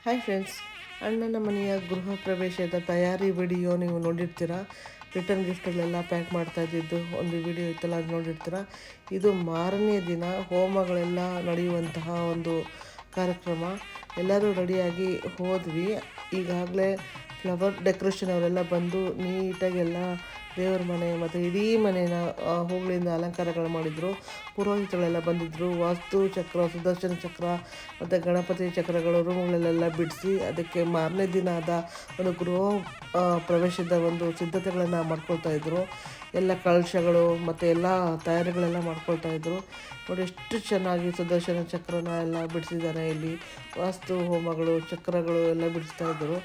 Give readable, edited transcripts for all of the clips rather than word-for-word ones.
Hi friends, ಅಣ್ಣನ ಮನೆಯ ಗೃಹ ಪ್ರವೇಶದ ತಯಾರಿ ವಿಡಿಯೋ ನೀವು ನೋಡಿರ್ತೀರ. ರಿಟರ್ನ್ ಗಿಫ್ಟ್ಗಳೆಲ್ಲ ಪ್ಯಾಕ್ ಮಾಡ್ತಾ ಇದ್ದಿದ್ದು ಒಂದು ವಿಡಿಯೋ ಇತ್ತಲ್ಲ, ಅದು ನೋಡಿರ್ತೀರ. ಇದು ಮಾರನೇ ದಿನ ಹೋಮಗಳೆಲ್ಲ ನಡೆಯುವಂತಹ ಒಂದು ಕಾರ್ಯಕ್ರಮ. ಎಲ್ಲರೂ ರೆಡಿಯಾಗಿ ಹೋದ್ವಿ. ಈಗಾಗಲೇ ಫ್ಲವರ್ ಡೆಕೋರೇಷನ್ ಅವರೆಲ್ಲ ಬಂದು ನೀಟಾಗಿ ಎಲ್ಲ ದೇವ್ರ ಮನೆ ಮತ್ತು ಇಡೀ ಮನೇನ ಹೂಗಳಿಂದ ಅಲಂಕಾರಗಳು ಮಾಡಿದರು. ಪುರೋಹಿತಗಳೆಲ್ಲ ಬಂದಿದ್ದರು. ವಾಸ್ತು ಚಕ್ರ, ಸುದರ್ಶನ ಚಕ್ರ ಮತ್ತು ಗಣಪತಿ ಚಕ್ರಗಳು ರೂಮ್ಗಳಲ್ಲೆಲ್ಲ ಬಿಡಿಸಿ ಅದಕ್ಕೆ ಮಾರನೇ ದಿನ ಆದ ಒಂದು ಗೃಹ ಪ್ರವೇಶದ ಒಂದು ಸಿದ್ಧತೆಗಳನ್ನು ಮಾಡ್ಕೊಳ್ತಾಯಿದ್ರು. ಎಲ್ಲ ಕಳಶಗಳು ಮತ್ತು ಎಲ್ಲ ತಯಾರಿಗಳೆಲ್ಲ ಮಾಡ್ಕೊಳ್ತಾಯಿದ್ರು. ನೋಡಿ ಎಷ್ಟು ಚೆನ್ನಾಗಿ ಸುದರ್ಶನ ಚಕ್ರನ ಎಲ್ಲ ಬಿಡಿಸಿದ್ದಾರೆ. ಇಲ್ಲಿ ವಾಸ್ತು ಹೋಮಗಳು, ಚಕ್ರಗಳು ಎಲ್ಲ ಬಿಡಿಸ್ತಾಯಿದ್ರು.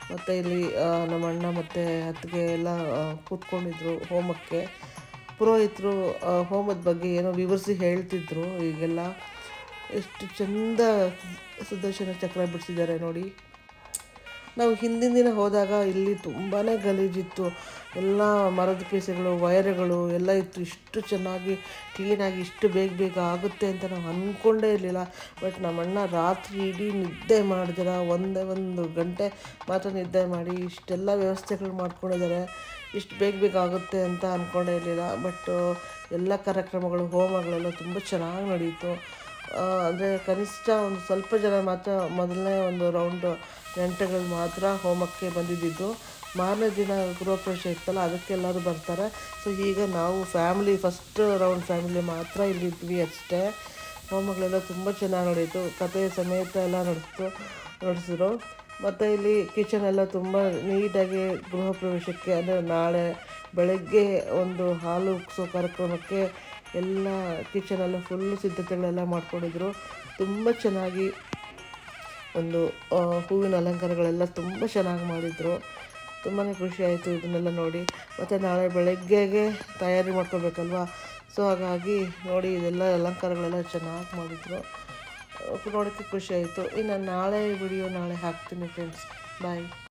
ಮತ್ತು ಇಲ್ಲಿ ನಮ್ಮ ಅಣ್ಣ ಮತ್ತು ಅತ್ತಿಗೆ ಎಲ್ಲ ಕೂತ್ಕೊಂಡಿದ್ರು ಹೋಮಕ್ಕೆ. ಪುರೋಹಿತರು ಹೋಮದ ಬಗ್ಗೆ ಏನೋ ವಿವರಿಸಿ ಹೇಳ್ತಿದ್ರು. ಈಗೆಲ್ಲ ಎಷ್ಟು ಚೆಂದ ಸುದರ್ಶನ ಚಕ್ರ ಬಿಡಿಸಿದ್ದಾರೆ ನೋಡಿ. ನಾವು ಹಿಂದಿನ ದಿನ ಹೋದಾಗ ಇಲ್ಲಿ ತುಂಬಾ ಗಲೀಜಿತ್ತು. ಎಲ್ಲ ಮರದ ಪೀಸಗಳು, ವೈರ್ಗಳು ಎಲ್ಲ ಇತ್ತು. ಇಷ್ಟು ಚೆನ್ನಾಗಿ ಕ್ಲೀನಾಗಿ ಇಷ್ಟು ಬೇಗ ಆಗುತ್ತೆ ಅಂತ ನಾವು ಅಂದ್ಕೊಂಡೇ ಇರಲಿಲ್ಲ. ಬಟ್ ನಮ್ಮಣ್ಣ ರಾತ್ರಿ ಇಡೀ ನಿದ್ದೆ ಮಾಡಿದ್ರೆ ಒಂದೇ ಒಂದು ಗಂಟೆ ಮಾತ್ರ ನಿದ್ದೆ ಮಾಡಿ ಇಷ್ಟೆಲ್ಲ ವ್ಯವಸ್ಥೆಗಳು ಮಾಡ್ಕೊಂಡಿದ್ದಾರೆ. ಇಷ್ಟು ಬೇಗ ಆಗುತ್ತೆ ಅಂತ ಅಂದ್ಕೊಂಡೇ ಇರಲಿಲ್ಲ. ಬಟ್ ಎಲ್ಲ ಕಾರ್ಯಕ್ರಮಗಳು, ಹೋಮಗಳೆಲ್ಲ ತುಂಬ ಚೆನ್ನಾಗಿ ನಡೀತು. ಅಂದರೆ ಕನಿಷ್ಠ ಒಂದು ಸ್ವಲ್ಪ ಜನ ಮಾತ್ರ ಮೊದಲನೇ ಒಂದು ರೌಂಡ್ ಗಂಟೆಗಳು ಮಾತ್ರ ಹೋಮಕ್ಕೆ ಬಂದಿದ್ದಿದ್ದು. ಮಾರನೇ ದಿನ ಗೃಹಪ್ರವೇಶ ಇತ್ತಲ್ಲ, ಅದಕ್ಕೆಲ್ಲರೂ ಬರ್ತಾರೆ. ಸೊ ಈಗ ನಾವು ಫ್ಯಾಮಿಲಿ ಫಸ್ಟ್ ರೌಂಡ್ ಫ್ಯಾಮಿಲಿ ಮಾತ್ರ ಇಲ್ಲಿದ್ವಿ ಅಷ್ಟೇ. ಹೋಮಗಳೆಲ್ಲ ತುಂಬ ಚೆನ್ನಾಗಿ ನಡೀತು. ಕಥೆ ಸಮೇತ ಎಲ್ಲ ನಡೆಸಿದ್ರು. ಮತ್ತು ಇಲ್ಲಿ ಕಿಚನ್ ಎಲ್ಲ ತುಂಬ ನೀಟಾಗಿ ಗೃಹ ಪ್ರವೇಶಕ್ಕೆ, ಅಂದರೆ ನಾಳೆ ಬೆಳಗ್ಗೆ ಒಂದು ಹಾಲು ಉಗ್ಸೋ ಕಾರ್ಯಕ್ರಮಕ್ಕೆ ಎಲ್ಲ ಕಿಚನೆಲ್ಲ ಫುಲ್ಲು ಸಿದ್ಧತೆಗಳೆಲ್ಲ ಮಾಡ್ಕೊಂಡಿದ್ರು. ತುಂಬ ಚೆನ್ನಾಗಿ ಒಂದು ಹೂವಿನ ಅಲಂಕಾರಗಳೆಲ್ಲ ತುಂಬ ಚೆನ್ನಾಗಿ ಮಾಡಿದರು. ತುಂಬಾ ಖುಷಿ ಆಯಿತು ಇದನ್ನೆಲ್ಲ ನೋಡಿ. ಮತ್ತು ನಾಳೆ ಬೆಳಗ್ಗೆಗೆ ತಯಾರಿ ಮಾಡ್ಕೋಬೇಕಲ್ವ. ಸೊ ಹಾಗಾಗಿ ನೋಡಿ ಇದೆಲ್ಲ ಅಲಂಕಾರಗಳೆಲ್ಲ ಚೆನ್ನಾಗಿ ಮಾಡಿದರು. ನೋಡೋಕ್ಕೆ ಖುಷಿ ಆಯಿತು. ಇನ್ನು ನಾಳೆ ವಿಡಿಯೋ ನಾಳೆ ಹಾಕ್ತೀನಿ ಫ್ರೆಂಡ್ಸ್. ಬಾಯ್.